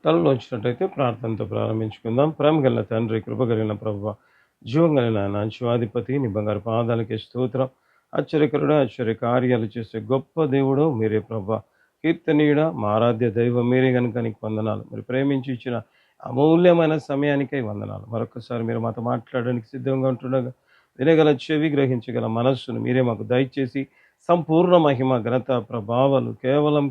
తలలో వచ్చినట్టయితే ప్రార్థనతో ప్రారంభించుకుందాం. ప్రేమ కలిగిన తండ్రి, కృప కలిగిన ప్రభువ, జీవం కలిగిన నాయన, జీవాధిపతి, నీ బంగారు పాదాలకి స్తోత్రం. ఆశ్చర్యకరుడు, ఆశ్చర్య కార్యాలు చేసే గొప్ప దేవుడు మీరే ప్రభువ. కీర్తనీయుడ, మా ఆరాధ్య దైవం మీరే గనుక నీకు వందనాలు. మీరు ప్రేమించి ఇచ్చిన అమూల్యమైన సమయానికై వందనాలు. మరొకసారి మీరు మాతో మాట్లాడడానికి సిద్ధంగా ఉంటుండగా వినగల చెవి, గ్రహించగల మనస్సును మీరే మాకు దయచేసి సంపూర్ణ మహిమ, ఘనత, ప్రభావాలు కేవలం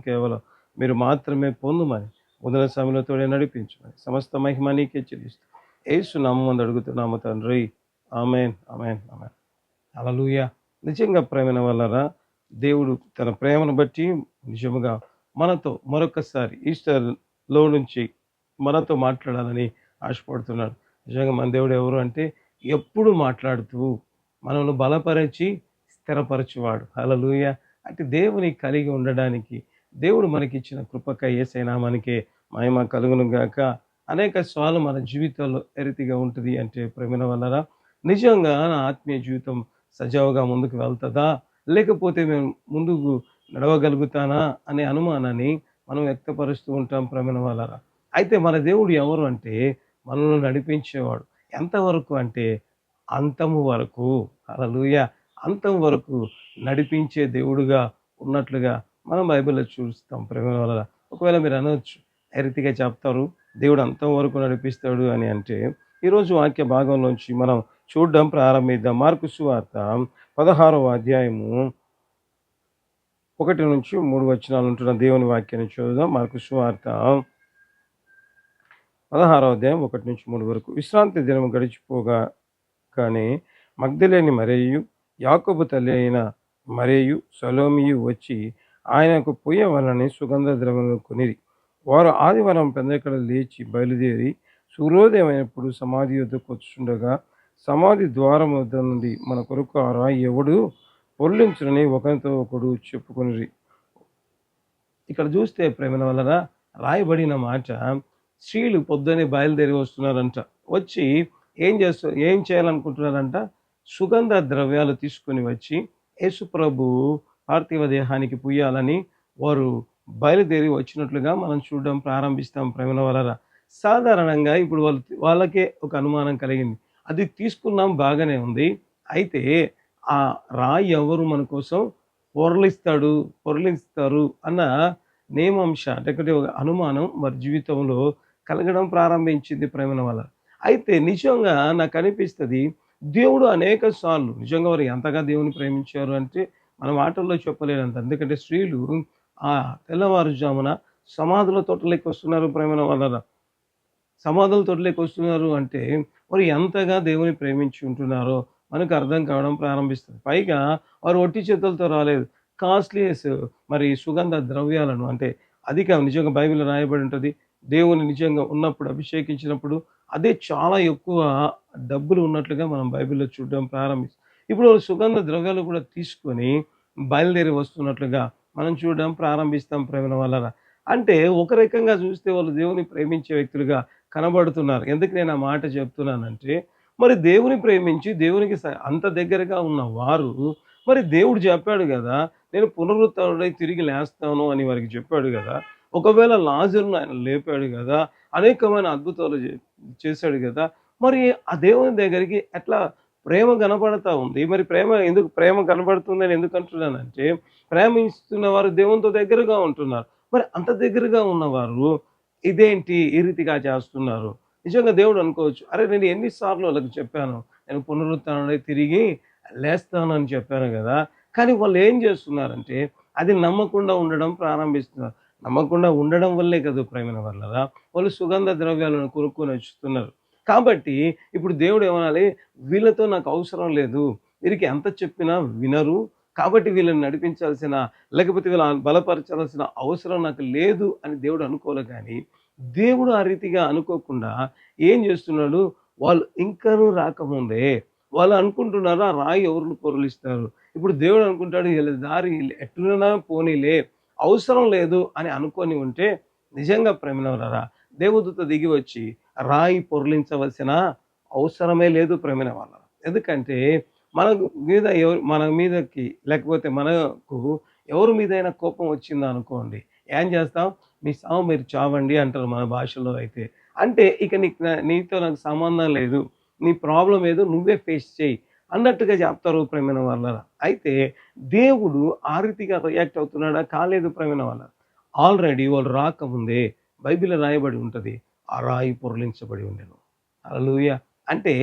మీరు మాత్రమే పొందుమని మొదల సమయంలోతోనే నడిపించమని సమస్త మహిమ నీకే చెల్లిస్తూ యేసు నామమున అడుగుతున్నాము తండ్రి. ఆమేన్, ఆమేన్, ఆమేన్. హల్లెలూయా. నిజంగా ప్రేమైన వల్లరా, దేవుడు తన ప్రేమను బట్టి నిజముగా మనతో మరొకసారి ఈస్టర్లో నుంచి మనతో మాట్లాడాలని ఆశపడుతున్నాడు. నిజంగా మన దేవుడు ఎవరు అంటే ఎప్పుడు మాట్లాడుతూ మనల్ని బలపరిచి స్థిరపరచువాడు. హల్లెలూయా. అంటే దేవుని కలిగి ఉండడానికి దేవుడు మనకిచ్చిన కృపకై యేసయ్య నామానికే మహిమ కలుగును గాక. అనేక సార్లు మన జీవితంలో ఏ రీతిగా ఉంటుంది అంటే ప్రేమైన వల్లరా, నిజంగా నా ఆత్మీయ జీవితం సజావుగా ముందుకు వెళ్తదా, లేకపోతే మేము ముందుకు నడవగలుగుతానా అనే అనుమానాన్ని మనం వ్యక్తపరుస్తూ ఉంటాం ప్రేమైన వల్లరా. అయితే మన దేవుడు ఎవరు అంటే మనల్ని నడిపించేవాడు. ఎంతవరకు అంటే అంతము వరకు. హల్లెలూయా. అంతం వరకు నడిపించే దేవుడుగా ఉన్నట్లుగా మనం బైబిల్‌లో చూస్తాం ప్రేమైన వల్లరా. ఒకవేళ మీరు అనొచ్చు, ఏ రీతిగా చెప్తారు దేవుడు అంతం వరకు నడిపిస్తాడు అని అంటే, ఈరోజు వాక్య భాగంలోంచి మనం చూడడం ప్రారంభిద్దాం. మార్కు సువార్త 16వ అధ్యాయము 1-3 వచనాలు ఉంటున్న దేవుని వాక్యాన్ని చూద్దాం. మార్కు సువార్త 16వ అధ్యాయం 1-3 వరకు. విశ్రాంతి దినం గడిచిపోగా కానీ మగ్దలేని మరియయు, యాకోబు తల్లి అయిన మరియయు, సలోమియు వచ్చి ఆయనకు పూయవలనని సుగంధ ద్రవ్యములను కొనిరి. వారు ఆదివారం పెందెకడ లేచి బయలుదేరి సూర్యోదయమైనప్పుడు సమాధి యొద్దకు వచ్చుండగా సమాధి ద్వారం వద్ద నుండి మన కొరకు ఆ రాయి ఎవడు పొర్లించునని ఒకరితో ఒకడు చెప్పుకొనిరి. ఇక్కడ చూస్తే ప్రేమల వలన రాయబడిన మాట, స్త్రీలు పొద్దునే బయలుదేరి వస్తున్నారంట. వచ్చి ఏం చేయాలనుకుంటున్నారంట? సుగంధ ద్రవ్యాలు తీసుకొని వచ్చి యేసుప్రభు పార్థివ దేహానికి పుయ్యాలని వారు బయలుదేరి వచ్చినట్లుగా మనం చూడడం ప్రారంభిస్తాం ప్రేమల వలన. సాధారణంగా ఇప్పుడు వాళ్ళకే ఒక అనుమానం కలిగింది. అది తీసుకున్నాం, బాగానే ఉంది. అయితే ఆ రాయి ఎవరు మన కోసం పొరలిస్తారు అన్న నేమాంశ అంటే ఒక అనుమానం వారి జీవితంలో కలగడం ప్రారంభించింది ప్రేమల వల్ల. అయితే నిజంగా నాకు అనిపిస్తుంది, దేవుడు అనేక సార్లు నిజంగా వారు ఎంతగా దేవుని ప్రేమించారు అంటే మన మాటల్లో చెప్పలేనంత. ఎందుకంటే స్త్రీలు ఆ తెల్లవారుజామున సమాధుల తోటలోకి వస్తున్నారు ప్రేమల వలన. సమాధుల తోటలోకి వస్తున్నారు అంటే వారు ఎంతగా దేవుని ప్రేమించి ఉంటున్నారో మనకు అర్థం కావడం ప్రారంభిస్తుంది. పైగా వారు ఒట్టి చేతులతో రాలేదు. కాస్ట్లీయస్ మరి సుగంధ ద్రవ్యాలను, అంటే అధిక నిజంగా బైబిల్లో రాయబడి ఉంటుంది, దేవుని నిజంగా ఉన్నప్పుడు అభిషేకించినప్పుడు అదే చాలా ఎక్కువ డబ్బులు ఉన్నట్లుగా మనం బైబిల్లో చూడడం ప్రారంభిస్తాం. ఇప్పుడు వాళ్ళు సుగంధ ద్రవ్యాలు కూడా తీసుకొని బయలుదేరి వస్తున్నట్లుగా మనం చూడడం ప్రారంభిస్తాం ప్రేమ వలన. అంటే ఒక రకంగా చూస్తే వాళ్ళు దేవుని ప్రేమించే వ్యక్తులుగా కనబడుతున్నారు. ఎందుకు నేను ఆ మాట చెప్తున్నానంటే, మరి దేవుని ప్రేమించి దేవునికి అంత దగ్గరగా ఉన్న వారు, మరి దేవుడు చెప్పాడు కదా, నేను పునరుత్థానుడై తిరిగి లేస్తాను అని వారికి చెప్పాడు కదా. ఒకవేళ లాజరును ఆయన లేపాడు కదా, అనేకమైన అద్భుతాలు చేశాడు కదా. మరి ఆ దేవుని దగ్గరికి ఎట్లా ప్రేమ కనబడతా ఉంది. మరి ప్రేమ కనబడుతుందని ఎందుకు అంటున్నానంటే, ప్రేమిస్తున్న వారు దేవునితో దగ్గరగా ఉంటున్నారు. మరి అంత దగ్గరగా ఉన్నవారు ఇదేంటి ఈ రీతిగా చేస్తున్నారు? నిజంగా దేవుడు అనుకోవచ్చు, అరే నేను ఎన్నిసార్లు వాళ్ళకి చెప్పాను, నేను పునరుత్థానుడై తిరిగి లేస్తాను అని చెప్పాను కదా. కానీ వాళ్ళు ఏం చేస్తున్నారంటే అది నమ్మకుండా ఉండడం ప్రారంభిస్తున్నారు. నమ్మకుండా ఉండడం వల్లే కదా ప్రేమైన వల్లరా వాళ్ళు సుగంధ ద్రవ్యాలను కొనుక్కొని వచ్చుతున్నారు. కాబట్టి ఇప్పుడు దేవుడు ఏమనాలి, వీళ్ళతో నాకు అవసరం లేదు, వీరికి ఎంత చెప్పినా వినరు, కాబట్టి వీళ్ళని నడిపించాల్సిన లేకపోతే వీళ్ళని బలపరచాల్సిన అవసరం నాకు లేదు అని దేవుడు అనుకోలే. కానీ దేవుడు ఆ రీతిగా అనుకోకుండా ఏం చేస్తున్నాడు, వాళ్ళు ఇంకనూ రాకముందే వాళ్ళు అనుకుంటున్నారు ఆ రాయి ఎవరిని పొరలిస్తారు. ఇప్పుడు దేవుడు అనుకుంటాడు వీళ్ళ దారి ఎట్లైనా పోనీలే, అవసరం లేదు అని అనుకొని ఉంటే నిజంగా ప్రేమినవరారా, దేవదూత దిగి వచ్చి రాయి పొరలించవలసిన అవసరమే లేదు ప్రేమిన వాళ్ళ. ఎందుకంటే మన మీదకి లేకపోతే మనకు ఎవరి మీదైనా కోపం వచ్చిందా అనుకోండి, ఏం చేస్తాం, మీ సావు మీరు చావండి అంటారు మన భాషలో అయితే. అంటే ఇక నీతో నాకు సంబంధం లేదు, నీ ప్రాబ్లం ఏదో నువ్వే ఫేస్ చేయి అన్నట్టుగా చెప్తారు ప్రేమైన వాళ్ళ. అయితే దేవుడు ఆ రీతిగా రియాక్ట్ అవుతున్నాడా? కాలేదు ప్రేమైన వాళ్ళ. ఆల్రెడీ వాళ్ళు రాకముందే బైబిల్‌లో రాయబడి ఉంటది. ఆ రాయి పొర్లించబడి ఉండెను. హల్లెలూయా! అంటే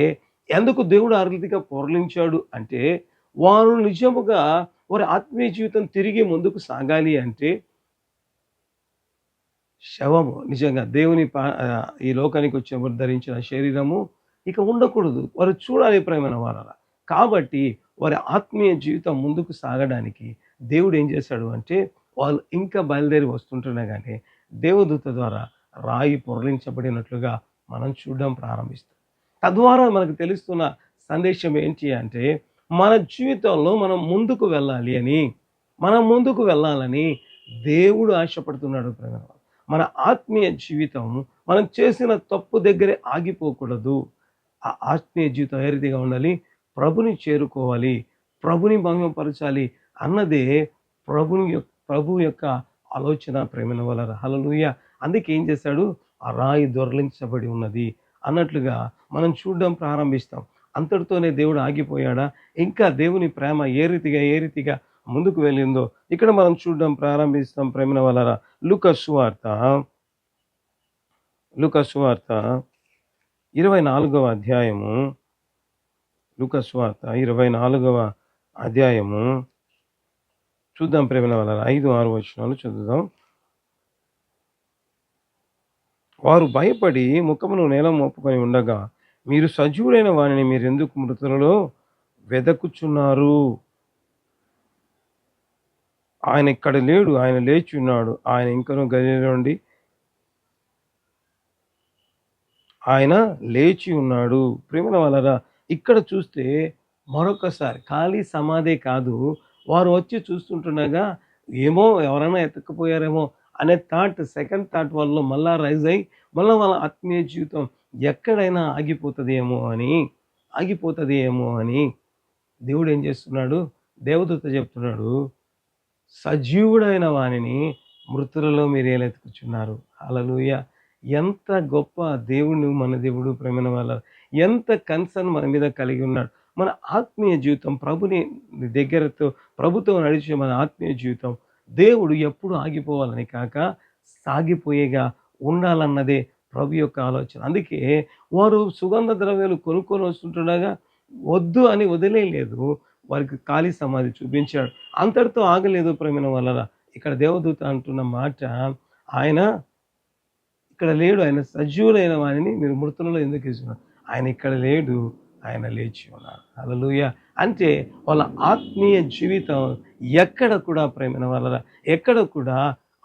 ఎందుకు దేవుడు ఆ రీతిగా పొర్లించాడు అంటే, వారు నిజముగా వారి ఆత్మీయ జీవితం తిరిగి ముందుకు సాగాలి అంటే, శవము నిజంగా దేవుని ఈ లోకానికి వచ్చినప్పుడు ధరించిన శరీరము ఇక ఉండకూడదు. వారు చూడాలి ప్రియమైన వారలా. కాబట్టి వారి ఆత్మీయ జీవితం ముందుకు సాగడానికి దేవుడు ఏం చేశాడు అంటే, వాళ్ళు ఇంకా బయలుదేరి వస్తుంటుండగానే దేవదూత ద్వారా రాయి పొరలించబడినట్లుగా మనం చూడడం ప్రారంభిస్తాం. తద్వారా మనకు తెలుస్తున్న సందేశం ఏంటి అంటే, మన జీవితంలో మనం ముందుకు వెళ్ళాలి అని, మనం ముందుకు వెళ్ళాలని దేవుడు ఆశపడుతున్నాడు ప్రియమైన వారు. మన ఆత్మీయ జీవితం మనం చేసిన తప్పు దగ్గరే ఆగిపోకూడదు. ఆ ఆత్మీయ జీవితం ఏ రీతిగా ఉండాలి? ప్రభుని చేరుకోవాలి, ప్రభుని మహిమపరచాలి అన్నదే ప్రభు యొక్క ఆలోచన ప్రేమైన వలన. హల్లెలూయా! అందుకే ఏం చేశాడు? ఆ రాయి దొర్లించబడి ఉన్నది అన్నట్లుగా మనం చూడడం ప్రారంభిస్తాం. అంతటితోనే దేవుడు ఆగిపోయాడా? ఇంకా దేవుని ప్రేమ ఏ రీతిగా ముందుకు వెళ్ళిందో ఇక్కడ మనం చూడడం ప్రారంభిస్తాం ప్రేమైన వలన. లూకా సువార్త 24వ అధ్యాయము, లూకా సువార్త 24వ అధ్యాయము చూద్దాం ప్రేమైన వలన. 5, 6 వచనాలు చదువుదాం. వారు భయపడి ముఖమును నేల మోపుకొని ఉండగా, మీరు సజీవుడైన వానిని మీరెందుకు మృతులలో వెదకుచున్నారు? ఆయన ఇక్కడ లేడు, ఆయన లేచి ఉన్నాడు. ఆయన ఇంకనూ గలిలయ నుండి ఆయన లేచి ఉన్నాడు. ప్రియమైన వాళ్ళరా, ఇక్కడ చూస్తే మరొకసారి ఖాళీ సమాధే కాదు. వారు వచ్చి చూస్తుంటుండగా ఏమో ఎవరైనా ఎత్తుకుపోయారేమో అనే సెకండ్ థాట్ వాళ్ళలో మళ్ళా రైజ్ అయ్యి మళ్ళా వాళ్ళ ఆత్మీయ జీవితం ఎక్కడైనా ఆగిపోతదేమో అని దేవుడు ఏం చేస్తున్నాడు? దేవదూత చెప్తున్నాడు, సజీవుడైన వానిని మృతులలో మీరు ఏలెత్తుకుచున్నారు. హల్లెలూయా! ఎంత గొప్ప దేవుడు మన దేవుడు ప్రేమైన వాళ్ళ. ఎంత కన్సర్న్ మన మీద కలిగి ఉన్నాడు. మన ఆత్మీయ జీవితం ప్రభుతో నడిచే మన ఆత్మీయ జీవితం దేవుడు ఎప్పుడు ఆగిపోవాలని కాక సాగిపోయేగా ఉండాలన్నదే ప్రభు యొక్క ఆలోచన. అందుకే వారు సుగంధ ద్రవ్యాలు కొనుక్కొని వస్తుంటుండగా వద్దు అని వదిలేయలేదు. వారికి ఖాళీ సమాధి చూపించాడు. అంతటితో ఆగలేదు ప్రేమైన వాళ్ళరా. ఇక్కడ దేవదూత అంటున్న మాట, ఆయన ఇక్కడ లేడు, ఆయన సజీవులైన వానిని మీరు మృతులలో ఎందుకు వేస్తున్నారు? ఆయన ఇక్కడ లేడు, ఆయన లేచి ఉన్నాడు. హల్లెలూయా! అంటే వాళ్ళ ఆత్మీయ జీవితం ఎక్కడ కూడా ప్రేమైన వాళ్ళరా, ఎక్కడ కూడా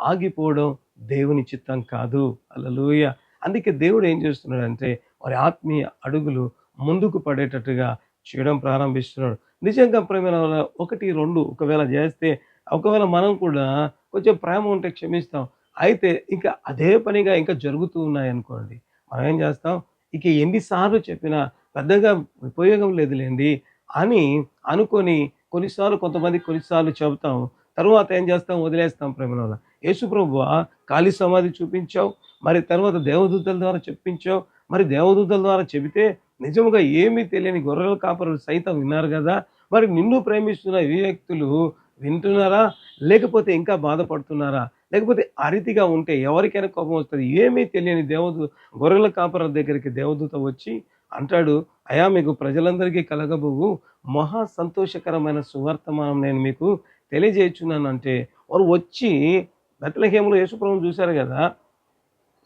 ఆగిపోవడం దేవుని చిత్తం కాదు. హల్లెలూయా! అందుకే దేవుడు ఏం చేస్తున్నాడంటే వారి ఆత్మీయ అడుగులు ముందుకు పడేటట్టుగా చేయడం ప్రారంభిస్తున్నాడు. నిజంగా ప్రేమైన వాళ్ళ 1, 2 ఒకవేళ చేస్తే, ఒకవేళ మనం కూడా కొంచెం ప్రేమ ఉంటే క్షమిస్తాం. అయితే ఇంకా అదే పనిగా ఇంకా జరుగుతూ ఉన్నాయనుకోండి, మనం ఏం చేస్తాం? ఇక ఎన్ని సార్లు చెప్పినా పెద్దగా ఉపయోగం లేదులెండి అని అనుకోని కొన్నిసార్లు చెబుతాం. తరువాత ఏం చేస్తాం? వదిలేస్తాం ప్రేమలోన. యేసుప్రభువా ఖాళీ సమాధి చూపించావు, మరి తర్వాత దేవదూతల ద్వారా చెప్పించావు. మరి దేవదూతల ద్వారా చెబితే నిజముగా ఏమీ తెలియని గొర్రెల కాపరులు సైతం విన్నారు గదా! మరి నిన్ను ప్రేమిస్తున్న ఈ వ్యక్తులు వింటున్నారా? లేకపోతే ఇంకా బాధపడుతున్నారా? లేకపోతే ఆ రీతిగా ఉంటే ఎవరికైనా కోపం వస్తది. ఏమీ తెలియని గొర్రెల కాపరుల దగ్గరికి దేవదూత వచ్చి అంటాడు, అయ్యా మీకు ప్రజలందరికీ కలగబోవు మహా సంతోషకరమైన సువర్తమానం నేను మీకు తెలియజేయుచున్నానంటే, వారు వచ్చి బెత్లెహేములో యేసుప్రభువుని చూశారు గదా!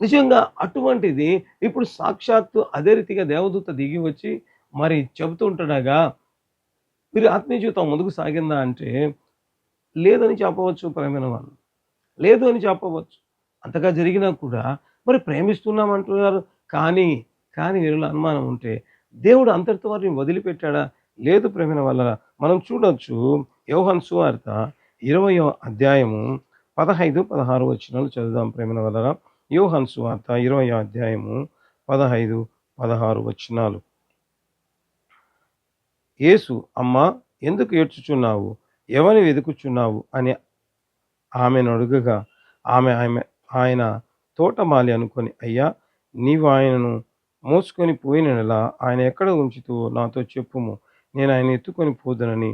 నిజంగా అటువంటిది ఇప్పుడు సాక్షాత్తు అదే రీతిగా దేవదూత దిగి వచ్చి మరి చెబుతూ ఉంటుండగా, మీరు ఆత్మీయ జీవితం ముందుకు సాగిందా అంటే, లేదని చెప్పవచ్చు ప్రియమైన వాళ్ళు. లేదు అని చెప్పవచ్చు. అంతగా జరిగినా కూడా మరి ప్రేమిస్తున్నామంటున్నారు. కానీ, వీరిలో అనుమానం ఉంటే దేవుడు అంతటితో వారిని వదిలిపెట్టాడా? లేదు ప్రియమైన వాళ్ళారా. మనం చూడొచ్చు యోహాను సువార్త 20వ అధ్యాయము 15, 16 వచనాలు చదువుదాం ప్రియమైన వాళ్ళారా. యోహాను సువార్త 20వ అధ్యాయము 15, 16 వచనాలు. యేసు, అమ్మా ఎందుకు ఏడ్చుచున్నావు? ఎవరిని వెదుకుచున్నావు అని ఆమెను అడుగగా, ఆమె ఆయన తోటమాలి అనుకొని, అయ్యా, నీవు ఆయనను మోసుకొని పోయినలా ఆయన ఎక్కడ ఉంచితివో నాతో చెప్పుము, నేను ఆయన ఎత్తుకొని పోదునని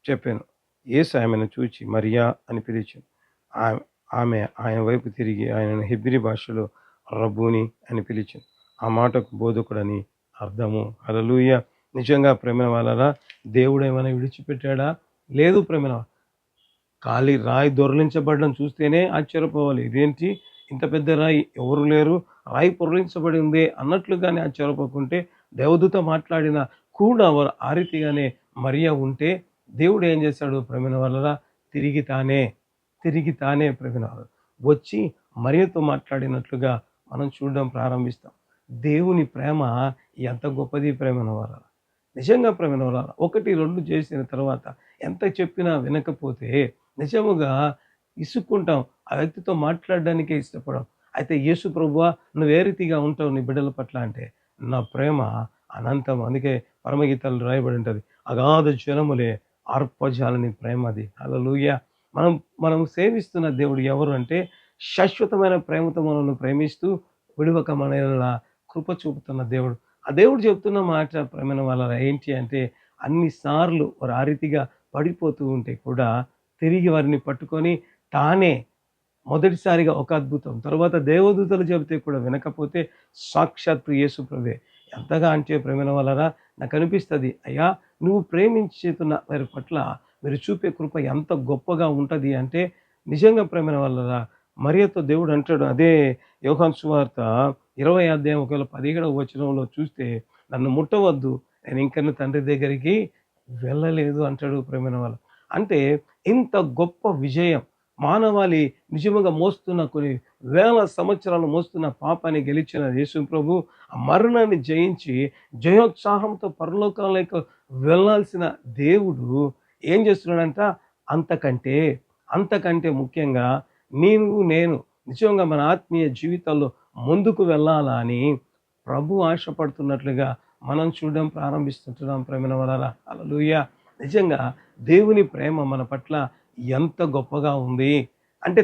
చెప్పాను. యేసు ఆమెను చూచి మరియా అని పిలిచాను. ఆమె ఆమె ఆయన వైపు తిరిగి ఆయనను హెబ్రీ భాషలో రబ్బూని అని పిలిచాను. ఆ మాటకు బోధకుడని అర్థము. హల్లెలూయా! నిజంగా ప్రేమైన వాళ్ళారా, దేవుడేమైనా విడిచిపెట్టాడా? లేదు ప్రేమైన ఖాళీ రాయి దొర్లించబడడం చూస్తేనే ఆశ్చర్యపోవాలి. ఇదేంటి ఇంత పెద్ద రాయి, ఎవరు లేరు, రాయి పొర్లించబడి ఉందే అన్నట్లుగానే ఆశ్చర్యపోకుంటే, దేవదూత మాట్లాడిన కూడా వారు ఆ రీతిగానే మరియ ఉంటే, దేవుడు ఏం చేశాడు ప్రేమైన వాళ్ళరా, తిరిగి తానే ప్రేమైన వాళ్ళు వచ్చి మరియతో మాట్లాడినట్లుగా మనం చూడడం ప్రారంభిస్తాం. దేవుని ప్రేమ ఎంత గొప్పది ప్రేమైన వాళ్ళ. నిజంగా ప్రేమైన వాళ్ళ 1, 2 చేసిన తర్వాత ఎంత చెప్పినా వినకపోతే నిజముగా ఇసుక్కుంటాం. ఆ వ్యక్తితో మాట్లాడడానికే ఇష్టపడం. అయితే యేసు ప్రభువా, నువ్వు ఏ రీతిగా ఉంటావు నీ బిడ్డల పట్ల అంటే, నా ప్రేమ అనంతం. అందుకే పరమగీతాల్లో రాయబడి ఉంటది. అగాధ జలములే ఆర్పజాలని ప్రేమ అది. హల్లెలూయా! మనం మనం సేవిస్తున్న దేవుడు ఎవరు అంటే, శాశ్వతమైన ప్రేమతో మనల్ని ప్రేమిస్తూ విడువక మన యెడల కృప చూపుతున్న దేవుడు. ఆ దేవుడు చెప్తున్న మాట ప్రేమైన వాళ్ళ ఏంటి అంటే, అన్ని సార్లు వారు ఆ రీతిగా పడిపోతూ ఉంటే కూడా తిరిగి వారిని పట్టుకొని తానే మొదటిసారిగా ఒక అద్భుతం, తర్వాత దేవదూతలు చెబితే కూడా వినకపోతే సాక్షాత్తు యేసు ప్రభువే. ఎంతగా అంటే ప్రేమైన వాళ్ళరా, నాకనిపిస్తది, అయ్యా, నువ్వు ప్రేమించుతున్న వారి పట్ల మీరు చూపే కృప ఎంత గొప్పగా ఉంటది అంటే, నిజంగా ప్రేమైన వాళ్ళరా, మరియతో దేవుడు అంటాడు, అదే యోహాను సువార్త 20 అధ్యాయం ఒకవేళ 17వ వచనంలో చూస్తే, నన్ను ముట్టవద్దు, నేను ఇంకను తండ్రి దగ్గరికి వెళ్ళలేదు అంటాడు ప్రేమైన వాళ్ళు. అంటే ఇంత గొప్ప విజయం మానవాళి నిజముగా మోస్తున్న కొన్ని వేల సంవత్సరాలు మోస్తున్న పాపాన్ని గెలిచిన యేసు ప్రభు ఆ మరణాన్ని జయించి జయోత్సాహంతో పరలోకాలకు వెళ్ళాల్సిన దేవుడు ఏం చేస్తున్నాడంట, అంతకంటే అంతకంటే ముఖ్యంగా నేను నిజంగా మన ఆత్మీయ జీవితాల్లో ముందుకు వెళ్ళాలా అని ప్రభు ఆశపడుతున్నట్లుగా మనం చూడడం ప్రారంభిస్తుంటున్నాం ప్రేమైన వలన. హల్లెలూయా! నిజంగా దేవుని ప్రేమ మన పట్ల ఎంత గొప్పగా ఉంది అంటే,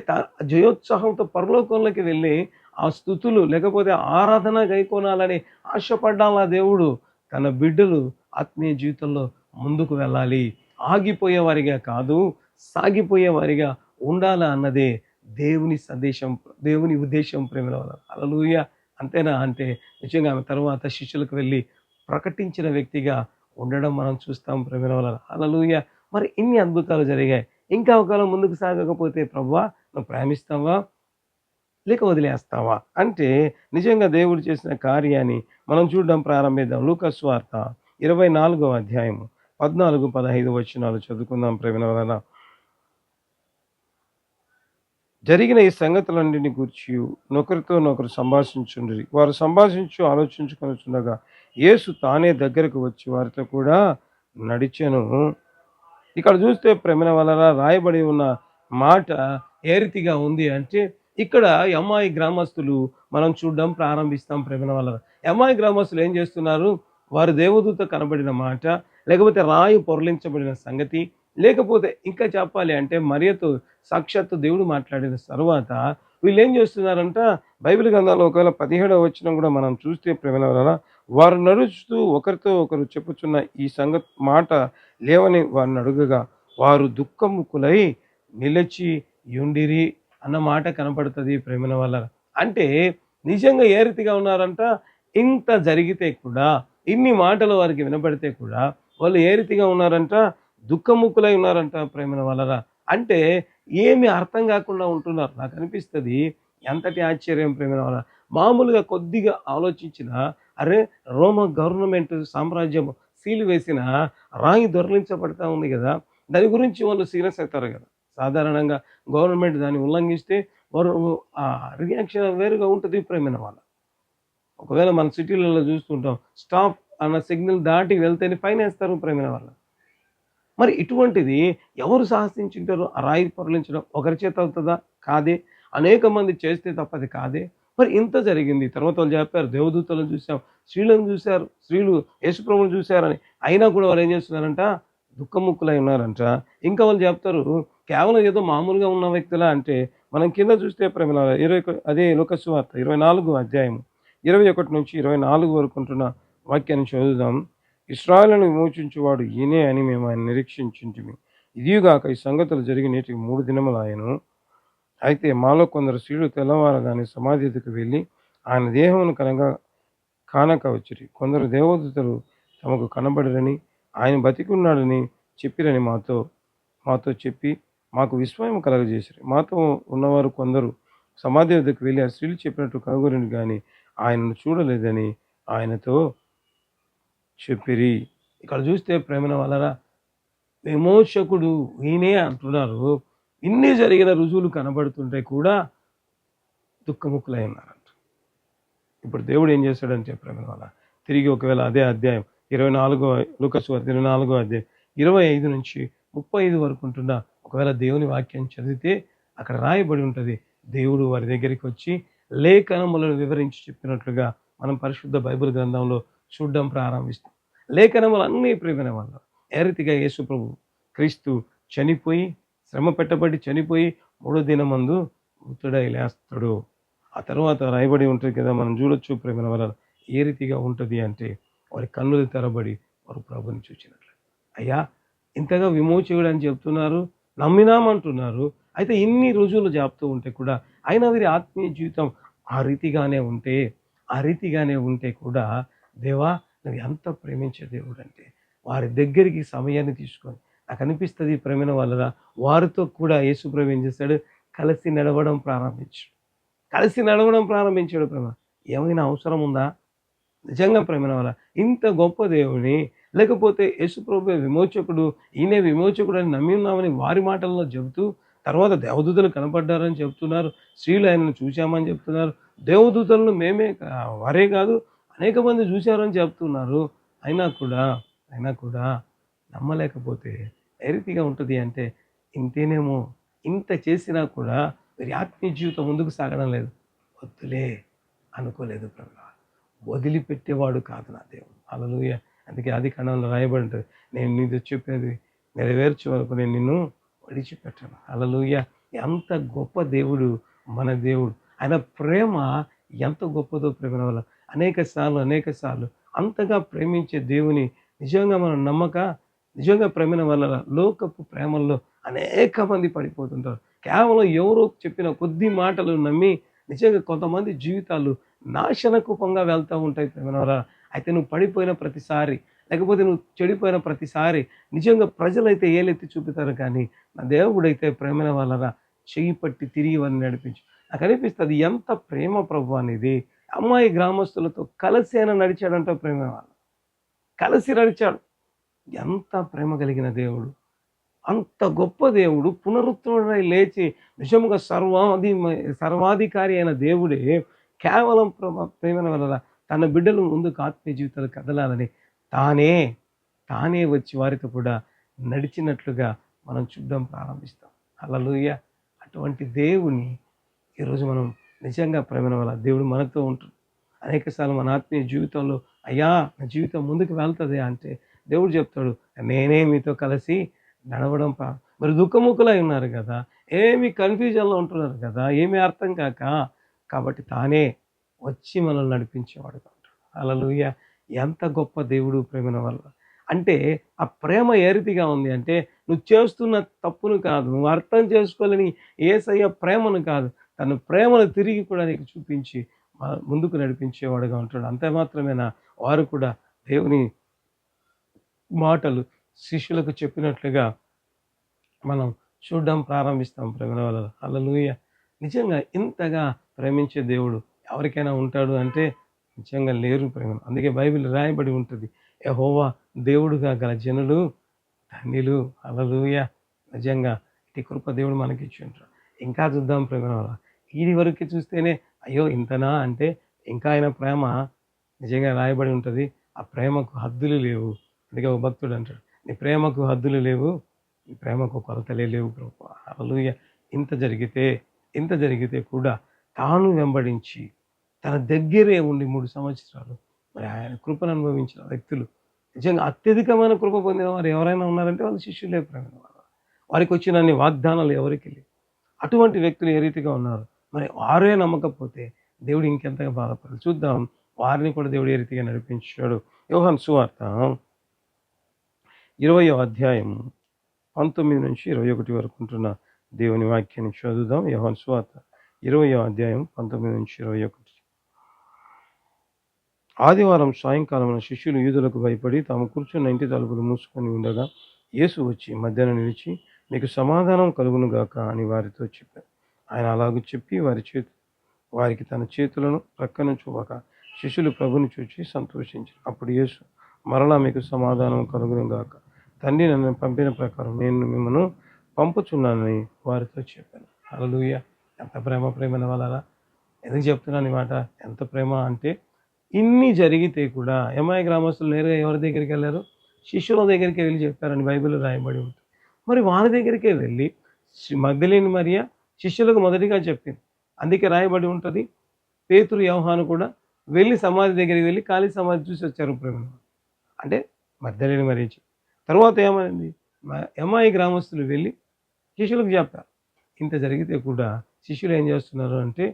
జయోత్సాహంతో పరలోకంలోకి వెళ్ళి ఆ స్తుతులు లేకపోతే ఆరాధన గైకొనాలని ఆశపడ్డాల దేవుడు. తన బిడ్డలు ఆత్మీయ జీవితంలో ముందుకు వెళ్ళాలి, ఆగిపోయేవారిగా కాదు, సాగిపోయేవారిగా ఉండాలా అన్నదే దేవుని సందేశం, దేవుని ఉద్దేశం ప్రేమల వల్ల. హల్లెలూయా! అంతేనా అంటే నిజంగా ఆమె తర్వాత శిష్యులకు వెళ్ళి ప్రకటించిన వ్యక్తిగా ఉండడం మనం చూస్తాం ప్రేమల వల్ల. హల్లెలూయా! మరి ఇన్ని అద్భుతాలు జరిగాయి. ఇంకా ఒకవేళ ముందుకు సాగకపోతే, ప్రభువా, నువ్వు ప్రేమిస్తావా? లేక వదిలేస్తావా? అంటే నిజంగా దేవుడు చేసిన కార్యాన్ని మనం చూడడం ప్రారంభిద్దాం. లూకా సువార్త 24వ అధ్యాయము 14, 15 వచనాలు చదువుకుందాం ప్రేమైన వలన. జరిగిన ఈ సంగతులన్నిటిని గూర్చి నొకరితో నొకరు సంభాషించుండిరి. వారు ఆలోచించుకొనుచుండగా యేసు తానే దగ్గరకు వచ్చి వారితో కూడా నడిచెను. ఇక్కడ చూస్తే ప్రేమన వలన రాయబడి ఉన్న మాట ఏ రీతిగా ఉంది అంటే, ఇక్కడ యమ్మాయి గ్రామస్తులు మనం చూడడం ప్రారంభిస్తాం ప్రేమన వలన. యమ్మాయి గ్రామస్తులు ఏం చేస్తున్నారు? వారు దేవదూత కనబడిన మాట, లేకపోతే రాయి పొరలించబడిన సంగతి, లేకపోతే ఇంకా చెప్పాలి అంటే మరియతో సాక్షాత్తు దేవుడు మాట్లాడిన తర్వాత వీళ్ళు ఏం చేస్తున్నారంట, బైబిల్ గ్రంథంలో ఒకవేళ 17వ వచనం కూడా మనం చూస్తే ప్రేమల వలన, వారు నడుస్తూ ఒకరితో ఒకరు చెప్పుచున్న ఈ మాట లేవని వారిని అడుగగా వారు దుఃఖముఖులై నిలిచి యుండిరి అన్న మాట కనపడుతుంది ప్రేమల వల్ల. అంటే నిజంగా ఏ రీతిగా ఉన్నారంట, ఇంత జరిగితే కూడా, ఇన్ని మాటలు వారికి వినపడితే కూడా వాళ్ళు ఏ రీతిగా ఉన్నారంట, దుఃఖముఖులై ఉన్నారంట ప్రేమల వలన. అంటే ఏమి అర్థం కాకుండా ఉంటున్నారు. నాకు అనిపిస్తుంది, ఎంతటి ఆశ్చర్యం ప్రేమల వల్ల. మామూలుగా కొద్దిగా ఆలోచించిన, అరే, రోమ గవర్నమెంట్ సామ్రాజ్యం సీలు వేసిన రాయి దొరలించబడతా ఉంది కదా, దాని గురించి వాళ్ళు సీరియస్ అవుతారు కదా. సాధారణంగా గవర్నమెంట్ దాన్ని ఉల్లంఘిస్తే వారు ఆ రియాక్షన్ వేరుగా ఉంటుంది ప్రేమైన వాళ్ళ. ఒకవేళ మన సిటీలలో చూస్తుంటాం, స్టాప్ అన్న సిగ్నల్ దాటి వెళ్తేనే ఫైన్ వేస్తారు ప్రేమైన వాళ్ళ. మరి ఇటువంటిది ఎవరు సాహసించుంటారు? ఆ రాయి పొరలించడం ఒకరి చేత అవుతుందా? కాదే. అనేక మంది చేస్తే తప్పది కాదే. మరి ఇంత జరిగింది. తర్వాత వాళ్ళు చెప్పారు, దేవదూతలను చూసాం, స్త్రీలను చూశారు, స్త్రీలు యేసుప్రభువుని చూశారని. అయినా కూడా వాళ్ళు ఏం చేస్తున్నారంట, దుఃఖముక్కులై ఉన్నారంట. ఇంకా వాళ్ళు చెప్తారు, కేవలం ఏదో మామూలుగా ఉన్న వ్యక్తులా అంటే మనం కింద చూస్తే ప్రేమ అదే లూకా సువార్త 24 అధ్యాయం 21-24 వరకు ఉంటున్న వాక్యాన్ని చదువుదాం. ఇశ్రాయేలును విమోచించువాడు ఈయనే అని మేము ఆయన నిరీక్షించుంటిమి. ఇదియుగాక ఈ సంగతులు జరిగి నేటికి 3 దినములాయెను. అయితే మాలో కొందరు స్త్రీలు తెల్లవారగానే సమాధి ఎదుకు వెళ్ళి ఆయన దేహమును కానక వచ్చిరి. కొందరు దేవదూతలు తమకు కనబడిరని ఆయన బతికున్నాడని చెప్పిరని మాతో చెప్పి మాకు విస్మయం కలగజేసిరి. మాతో ఉన్నవారు కొందరు సమాధి వద్దకు వెళ్ళి ఆ స్త్రీలు చెప్పినట్టు కనుగొని గాని ఆయనను చూడలేదని ఆయనతో చెప్పిరి. ఇక్కడ చూస్తే ప్రేమన వలన విమోచకుడు ఈయనే అంటున్నారు. ఇన్ని జరిగిన రుజువులు కనబడుతుంటే కూడా దుఃఖముఖులై ఉన్నారంట. ఇప్పుడు దేవుడు ఏం చేశాడంటే ప్రేమన వల్ల తిరిగి ఒకవేళ అదే అధ్యాయం 24 లూకా సువార్త 24 అధ్యాయం 25-35 వరకు ఉంటున్న ఒకవేళ దేవుని వాక్యం చదివితే అక్కడ రాయబడి ఉంటుంది. దేవుడు వారి దగ్గరికి వచ్చి లేఖనములను వివరించి చెప్పినట్లుగా మనం పరిశుద్ధ బైబిల్ గ్రంథంలో చూడడం ప్రారంభిస్తాం. లేఖనములు అన్నీ ప్రేమైన వల్ల ఏ రీతిగా యేసు ప్రభు క్రీస్తు చనిపోయి శ్రమ పెట్టబడి చనిపోయి 3వ దినమందు మృతుడై లేస్తాడు. ఆ తర్వాత రాయబడి ఉంటుంది కదా, మనం చూడొచ్చు ప్రేమైన వల్ల ఏ రీతిగా ఉంటుంది అంటే వారి కన్నులు తెరబడి వారు ప్రభుని చూచినట్లు. అయ్యా ఇంతగా విమోచకుడు అని చెప్తున్నారు, నమ్మినామంటున్నారు. అయితే ఇన్ని రుజువులు చెప్తూ ఉంటే కూడా అయినా వీరి ఆత్మీయ జీవితం ఆ రీతిగానే ఉంటే కూడా దేవా నువ్వు ఎంత ప్రేమించే దేవుడు అంటే వారి దగ్గరికి సమయాన్ని తీసుకొని నాకు అనిపిస్తుంది ప్రేమైన వల్ల వారితో కూడా యేసు ప్రభు ఏం చేశాడు, కలిసి నడవడం ప్రారంభించాడు. ప్రేమ ఏమైనా అవసరం ఉందా? నిజంగా ప్రేమైన వల్ల ఇంత గొప్ప దేవుని లేకపోతే యేసు ప్రభు విమోచకుడు, ఈయనే విమోచకుడు అని నమ్మి ఉన్నామని వారి మాటల్లో చెబుతూ తర్వాత దేవదూతలు కనపడ్డారని చెప్తున్నారు, స్త్రీలు ఆయనను చూశామని చెప్తున్నారు, దేవదూతలను వారే కాదు అనేక మంది చూశారని చెప్తున్నారు. అయినా కూడా నమ్మలేకపోతే ఏ రీతిగా ఉంటుంది అంటే ఇంతేనేమో, ఇంత చేసినా కూడా వీరి ఆత్మీయ జీవితం ముందుకు సాగడం లేదు. వద్దులే అనుకోలేదు ప్రభు, వదిలిపెట్టేవాడు కాదు నా దేవుడు. హల్లెలూయా. అందుకే ఆది కాండంలో రాయబడి ఉంటుంది, నేను నీతో చెప్పేది నెరవేర్చే వరకు నేను నిన్ను విడిచిపెట్టను. హల్లెలూయా. ఎంత గొప్ప దేవుడు మన దేవుడు. ఆయన ప్రేమ ఎంత గొప్పదో ప్రేమ వల్ల అనేక సార్లు అంతగా ప్రేమించే దేవుని నిజంగా మనం నిజంగా ప్రేమ వల్ల లోకపు ప్రేమల్లో అనేక మంది పడిపోతుంటారు. కేవలం ఎవరో చెప్పిన కొద్ది మాటలు నమ్మి నిజంగా కొంతమంది జీవితాలు నాశనకూపంగా వెళ్తూ ఉంటాయి ప్రేమ వల్ల. అయితే నువ్వు పడిపోయిన ప్రతిసారి లేకపోతే నువ్వు చెడిపోయిన ప్రతిసారి నిజంగా ప్రజలైతే ఏలెత్తి చూపుతారు, కానీ నా దేవుడైతే ప్రేమ వల్ల చెయ్యి పట్టి తిరిగి వారిని నడిపించు. నాకు అనిపిస్తుంది ఎంత ప్రేమ ప్రభు అనేది. అమ్మాయి గ్రామస్తులతో కలిసి ఆయన నడిచాడంట, ప్రేమ వాళ్ళు కలిసి నడిచాడు. ఎంత ప్రేమ కలిగిన దేవుడు, అంత గొప్ప దేవుడు పునరుత్థుడై లేచి నిజముగా సర్వాధికారి అయిన దేవుడే కేవలం ప్రేమ వల్ల తన బిడ్డలు ముందుకు ఆత్మీయ జీవితాలు కదలాలని తానే వచ్చి వారితో కూడా నడిచినట్లుగా మనం చూడడం ప్రారంభిస్తాం. హల్లెలూయా. అటువంటి దేవుని ఈరోజు మనం నిజంగా ప్రేమ వల్ల దేవుడు మనతో ఉంటుంది. అనేకసార్లు మన ఆత్మీయ జీవితంలో అయ్యా నా జీవితం ముందుకు వెళ్తుంది అంటే దేవుడు చెప్తాడు, నేనే మీతో కలిసి నడవడం మరి దుఃఖముఖులై ఉన్నారు కదా, ఏమి కన్ఫ్యూజన్లో ఉంటున్నారు కదా, ఏమీ అర్థం కాబట్టి తానే వచ్చి మనల్ని నడిపించేవాడు ఉంటాడు. హల్లెలూయా. ఎంత గొప్ప దేవుడు ప్రేమ వల్ల అంటే ఆ ప్రేమ ఏ రీతిగా ఉంది అంటే నువ్వు చేస్తున్న తప్పును కాదు, నువ్వు అర్థం చేసుకోలేని యేసయ్య ప్రేమను కాదు, తన ప్రేమను తిరిగి కూడా నీకు చూపించి ముందుకు నడిపించేవాడుగా ఉంటాడు. అంతే మాత్రమేనా, వారు కూడా దేవుని మాటలు శిష్యులకు చెప్పినట్లుగా మనం చూడడం ప్రారంభిస్తాం ప్రేమ వల్ల. హల్లెలూయా. నిజంగా ఇంతగా ప్రేమించే దేవుడు ఎవరికైనా ఉంటాడు అంటే నిజంగా లేరు ప్రేమ. అందుకే బైబిల్ రాయబడి ఉంటుంది, యెహోవా దేవుడుగా గల జనులు ధన్యులు. హల్లెలూయా. నిజంగా ఇటు కృప దేవుడు మనకి ఇచ్చి ఉంటాడు. ఇంకా చూద్దాం ప్రేమ వల్ల. ఈ వరకు చూస్తేనే అయ్యో ఇంతనా అంటే ఇంకా ఆయన ప్రేమ నిజంగా రాయబడి ఉంటుంది, ఆ ప్రేమకు హద్దులు లేవు. అందుకే ఒక భక్తుడు అంటాడు, నీ ప్రేమకు హద్దులు లేవు, నీ ప్రేమకు కొలతలే లేవు ప్రభు. హల్లెలూయా. ఇంత జరిగితే కూడా తాను వెంబడించి తన దగ్గరే ఉండి 3 సంవత్సరాలు మరి ఆయన కృపను అనుభవించిన వ్యక్తులు, నిజంగా అత్యధికమైన కృప పొందిన వారు ఎవరైనా ఉన్నారంటే వాళ్ళు శిష్యులే ప్రేమ. వారికి వచ్చినన్ని వాగ్దానాలు ఎవరికి లేవు. అటువంటి వ్యక్తులు ఏ రీతిగా ఉన్నారు, మరి వారే నమ్మకపోతే దేవుడు ఇంకెంతగా బాధపడాలి. చూద్దాం వారిని కూడా దేవుడు ఏ రీతిగా నడిపించాడు. యోహాను సువార్త 20వ అధ్యాయం 19-21 వరకు ఉంటున్న దేవుని వాక్యాన్ని చదువుదాం. యోహాను సువార్త 20వ అధ్యాయం 19-21. ఆదివారం సాయంకాలమున శిష్యులు యూదులకు భయపడి తాము కూర్చున్న ఇంటి తలుపులు మూసుకొని ఉండగా యేసు వచ్చి మధ్యాహ్న నిలిచి, మీకు సమాధానం కలుగును గాక అని వారితో చెప్పారు. ఆయన అలాగూ చెప్పి వారికి తన చేతులను ప్రక్కన చూపక శిష్యులు ప్రభుని చూచి సంతోషించారు. అప్పుడు యేసు మరలా మీకు సమాధానం కలుగును గాక, తండ్రి నన్ను పంపిన ప్రకారం నేను మిమ్మల్ని పంపుచున్నానని వారితో చెప్పాను. హల్లెలూయా. ఎంత ప్రేమైన వాళ్ళరా, ఎందుకు చెప్తున్నాను ఈ మాట? ఎంత ప్రేమ అంటే, ఇన్ని జరిగితే కూడా ఎమ్మాయి గ్రామస్తులు నేరుగా ఎవరి దగ్గరికి వెళ్ళారు? శిష్యుల దగ్గరికి వెళ్ళి చెప్పారని బైబిల్లో రాయబడి ఉంటుంది. మరి వారి దగ్గరికే వెళ్ళి మగ్దలేని మరియ శిష్యులకు మొదటిగా చెప్పింది. అందుకే రాయబడి ఉంటుంది, పేతురు యోహాను కూడా వెళ్ళి సమాధి దగ్గరికి వెళ్ళి ఖాళీ సమాధి చూసి వచ్చారు ప్రేమ. అంటే మగ్దలేని మరియ. తర్వాత ఏమైంది? ఎమ్మాయి గ్రామస్తులు వెళ్ళి శిష్యులకు చెప్పారు. ఇంత జరిగితే కూడా శిష్యులు ఏం చేస్తున్నారు అంటే,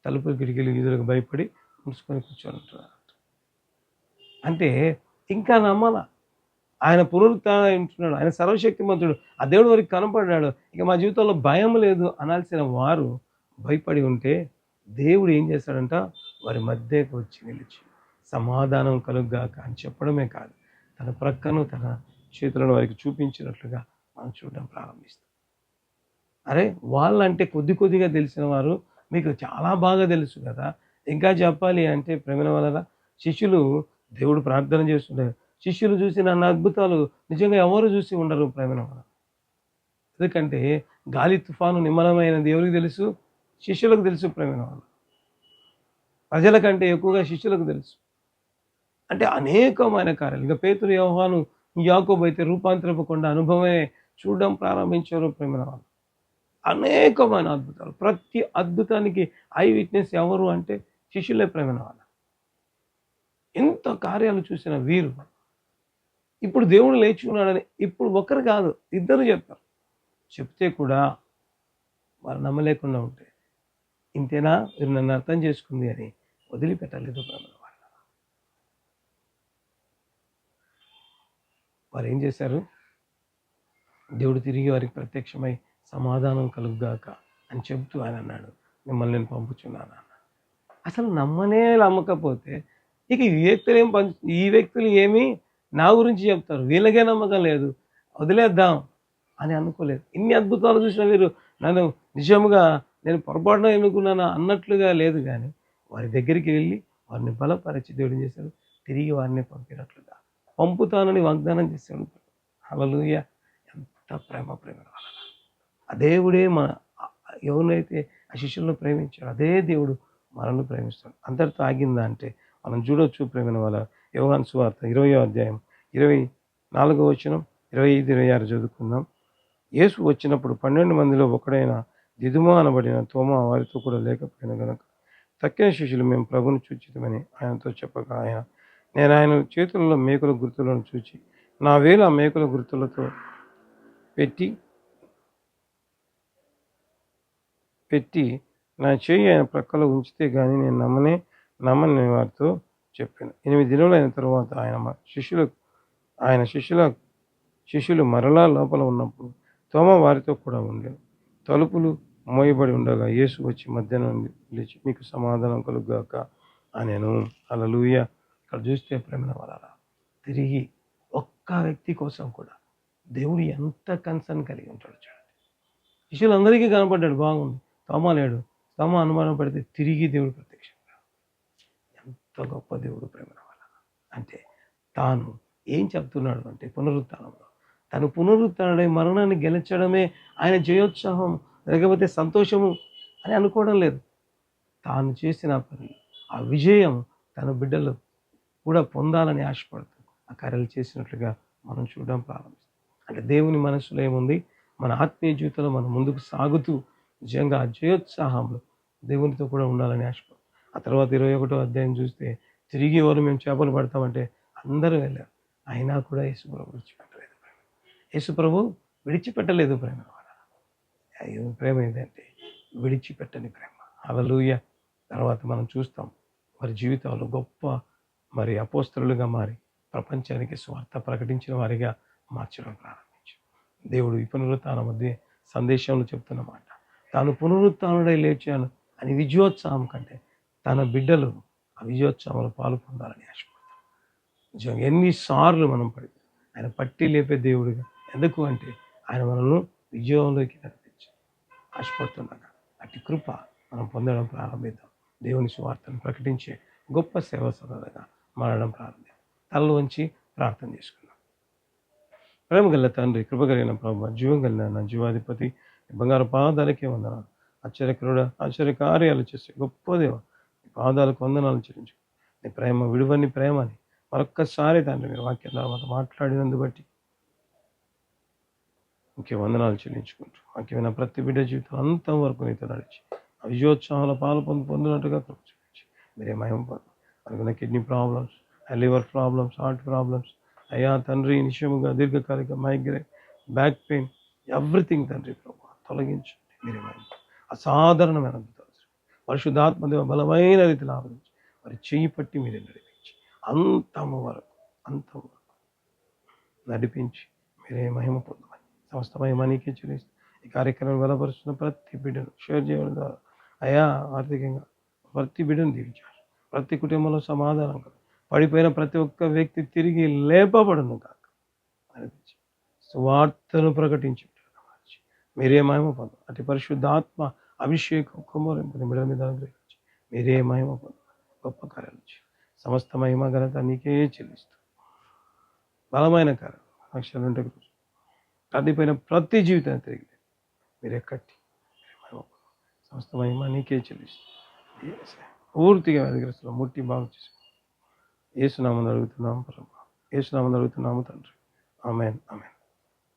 తలుపులు కిటికీలు యూదులకు భయపడి ముడుచుకొని కూర్చొని ఉంటున్నారు. అంటే ఇంకా నమ్మాల. ఆయన పునరుత్థానం ఉంటున్నాడు, ఆయన సర్వశక్తిమంతుడు, ఆ దేవుడు వారికి కనపడ్డాడు, ఇక మా జీవితంలో భయం లేదు అనాల్సిన వారు భయపడి ఉంటే దేవుడు ఏం చేశాడంట, వారి మధ్యకు వచ్చి నిలిచి సమాధానం కలుగ్గాక అని చెప్పడమే కాదు, తన ప్రక్కను తన చేతులను వారికి చూపించినట్లుగా మనం చూడడం ప్రారంభిస్తాం. అరే వాళ్ళంటే కొద్దిగా తెలిసిన వారు మీకు చాలా బాగా తెలుసు కదా. ఇంకా చెప్పాలి అంటే ప్రేమ వలన శిష్యులు దేవుడు ప్రార్థన చేస్తుంటారు. శిష్యులు చూసి నన్ను అద్భుతాలు నిజంగా ఎవరు చూసి ఉండరు ప్రేమ వలన. ఎందుకంటే గాలి తుఫాను నిమ్మలమైన దేవుడికి తెలుసు, శిష్యులకు తెలుసు ప్రేమ వలన. ప్రజల కంటే ఎక్కువగా శిష్యులకు తెలుసు. అంటే అనేకమైన కార్యాలు. ఇంకా పేతురు యోహాను యాకోబు అయితే రూపాంతరపకుండా అనుభవమే చూడడం ప్రారంభించారు ప్రేమ వలన. అనేకమైన అద్భుతాలు. ప్రతి అద్భుతానికి ఐ విట్నెస్ ఎవరు అంటే శిష్యులే ప్రేమ వలన. ఎంత కార్యాలు చూసిన వీరు ఇప్పుడు దేవుడు లేచి ఉన్నాడని ఇప్పుడు ఒకరు కాదు, ఇద్దరు చెప్పారు. చెప్తే కూడా వారు నమ్మలేకుండా ఉంటే, ఇంతేనా మీరు నన్ను అర్థం చేసుకుంది అని వదిలిపెట్టలేదు ప్రేమ వాళ్ళ. వారు ఏం చేశారు? దేవుడు తిరిగి వారికి ప్రత్యక్షమై సమాధానం కలుగుగాక అని చెబుతూ ఆయన అన్నాడు, మిమ్మల్ని నేను పంపుచున్నాను అన్నాడు. అసలు నమ్మకపోతే ఇక ఈ వ్యక్తులు ఏమి నా గురించి చెప్తారు, వీళ్ళకే నమ్మకం లేదు, వదిలేద్దాం అని అనుకోలేదు. ఇన్ని అద్భుతాలు చూసిన వీరు నన్ను నిజంగా నేను పొరపాటున ఎన్నుకున్నాను అన్నట్లుగా లేదు, కానీ వారి దగ్గరికి వెళ్ళి వారిని బలపరిచి దేవుడు చేశాడు, తిరిగి వారిని పంపినట్లుగా పంపుతానని వాగ్దానం చేశాడు. హల్లెలూయా. ఎంత ప్రేమ వలన ఆ దేవుడే ఎవరినైతే ఆ శిష్యులను ప్రేమించాడు అదే దేవుడు మనల్ని ప్రేమిస్తాడు. అంతటితో ఆగిందా అంటే మనం చూడొచ్చు ప్రేమ వల్ల. యోహాను సువార్త 20వ అధ్యాయం 24వ వచనం 25-26 చదువుకుందాం. యేసు వచ్చినప్పుడు 12 మందిలో ఒకడైన దిదుమ అనబడిన తోమా వారితో కూడా లేకపోయిన గనుక తక్కిన శిష్యులు మేము ప్రభుని చూచితమని ఆయనతో చెప్పగా, నేను ఆయన చేతులలో మేకుల గుర్తులను చూచి నా వేలు ఆ మేకుల గుర్తులతో పెట్టి నా చేయి ఆయన ప్రక్కలో ఉంచితే గానీ నేను నమ్మని వారితో చెప్పాను. 8 దినములైన తరువాత ఆయన శిష్యులు మరలా లోపల ఉన్నప్పుడు తోమా వారితో కూడా ఉండేది. తలుపులు మోయబడి ఉండగా యేసు వచ్చి మధ్యాహ్నం లేచి, మీకు సమాధానం కలుగుగాక అనెను. హల్లెలూయా. ఇక్కడ చూస్తే ప్రేమ వలన తిరిగి ఒక్క వ్యక్తి కోసం కూడా దేవుడు ఎంత కన్సర్న్ కలిగి ఉంటాడు చూడండి. శిష్యులందరికీ కనపడ్డాడు, బాగుంది. తోమా లేడు. తోమా అనుమానం పడితే తిరిగి దేవుడు ప్రత్యక్షంగా. ఎంత గొప్ప దేవుడు ప్రేమ వలన. అంటే తాను ఏం చెప్తున్నాడు అంటే పునరుత్థానంలో తను పునరుత్థానుడై మరణాన్ని గెలిచడమే ఆయన జయోత్సాహం, లేకపోతే సంతోషము అని అనుకోవడం లేదు. తాను చేసిన పని, ఆ విజయం తన బిడ్డలు కూడా పొందాలని ఆశపడుతూ ఆ కార్యాలు చేసినట్లుగా మనం చూడడం ప్రారంభిస్తాం. అంటే దేవుని మనసులో ఏముంది, మన ఆత్మీయ జీవితంలో మనం ముందుకు సాగుతూ నిజంగా ఆ జయోత్సాహంలో దేవునితో కూడా ఉండాలని ఆశపడతాం. ఆ తర్వాత 21వ అధ్యాయం చూస్తే తిరిగి ఎవరు మేము చేపలు పడతామంటే అందరూ వెళ్ళారు. అయినా కూడా యేసు ప్రభు విడిచిపెట్టలేదు. యేసు ప్రభు విడిచిపెట్టలేదు ప్రేమ. ప్రేమ ఏంటంటే విడిచిపెట్టని ప్రేమ. హల్లెలూయా. తర్వాత మనం చూస్తాం వారి జీవితాల్లో గొప్ప అపోస్తలులుగా మారి ప్రపంచానికి స్వార్థ ప్రకటించిన వారిగా మార్చడం ప్రారంభించారు. దేవుడు ఈ పునరుత్థానం మధ్య సందేశంలో చెప్తున్న మాట, తాను పునరుత్థానుడై లేచాను అని విజయోత్సాహం కంటే తన బిడ్డలు ఆ విజయోత్సవంలో పాలు పొందాలని ఆశపడతాం. నిజంగా ఎన్నిసార్లు మనం ఆయన పట్టి లేపే దేవుడిగా. ఎందుకు అంటే ఆయన మనల్ని విజయంలోకి నడిపించి ఆశపడుతుండగా అట్టి కృప మనం పొందడం ప్రారంభిద్దాం. దేవుని సువార్తను ప్రకటించే గొప్ప సేవ సదగా మారడం ప్రారంభిద్దాం. తలలు వంచి ప్రార్థన చేసుకుందాం. ప్రేమ గల తండ్రి, కృపగలిగిన ప్రభు, జీవం కలిగిన నా జీవాధిపతి, బంగారు పాదాలకే వందనాలు. ఆశ్చర్యకరుడ, ఆశ్చర్యకార్యాలు చేసే గొప్ప దేవ, నీ పాదాలకు వందనాలు చెల్లించు. నీ ప్రేమ విడువని ప్రేమని మరొక్కసారి తండ్రి మీరు వాక్యం తర్వాత మాట్లాడినందు బట్టి ఇంకే వందనాలు చెల్లించుకుంటూ వాక్యమైన ప్రతి బిడ్డ జీవితం అంతం వరకు నీతో నడిచి ఆ విజయోత్సవాల పాలు పొందినట్టుగా కృప చూపించి మీరే మహిమ పొందు. అనుకున్న kidney problems, liver problems, heart problems, అయ్యా తండ్రి నిశ్చయముగా దీర్ఘకాలిక మైగ్రేన్, బ్యాక్ పెయిన్, ఎవ్రీథింగ్ తండ్రి ప్రభు తొలగించండి. మీరే మహిమ అసాధారణమైన పరిశుద్ధాత్మ దేవ బలమైన రీతిలో ఆవరించి వారి చెయ్యి పట్టి మీరే నడిపించి అంతము వరకు నడిపించి మీరే మహిమ పొందమని సమస్త మహిమ నీకే చెల్లిస్తూ ఈ కార్యక్రమం బలపరుస్తున్న ప్రతి బిడ్డను షేర్ చేయడం ద్వారా అయా ఆర్థికంగా ప్రతి బిడ్డను దీవించారు. ప్రతి కుటుంబంలో సమాధానం కాదు, పడిపోయిన ప్రతి ఒక్క వ్యక్తి తిరిగి లేపబడును కాక అనిపించి సువార్తను ప్రకటించి మీరే మహిమ పొందు. అతి పరిశుద్ధాత్మ అభిషేకం కుమ్మరింపుని బిడ్డల మీద అనుగ్రహించి మీరే మహిమ పొందు. గొప్ప కార్యాలు సమస్త మహిమ ఘనత నీకే చెల్లిస్తూ బలమైన కార్యం లక్షలుంటే కదిపోయిన ప్రతి జీవితాన్ని తిరిగి మీరే కట్టి సమస్త మహిమ నీకే చెల్లిస్తూ పూర్తిగా వ్యాధిగ్రస్తులు ముట్టి బాగు చేసి యేసునామమున అడుగుతున్నాము ప్రభు, యేసునామమున అడుగుతున్నాము తండ్రి. ఆమేన్, ఆమేన్.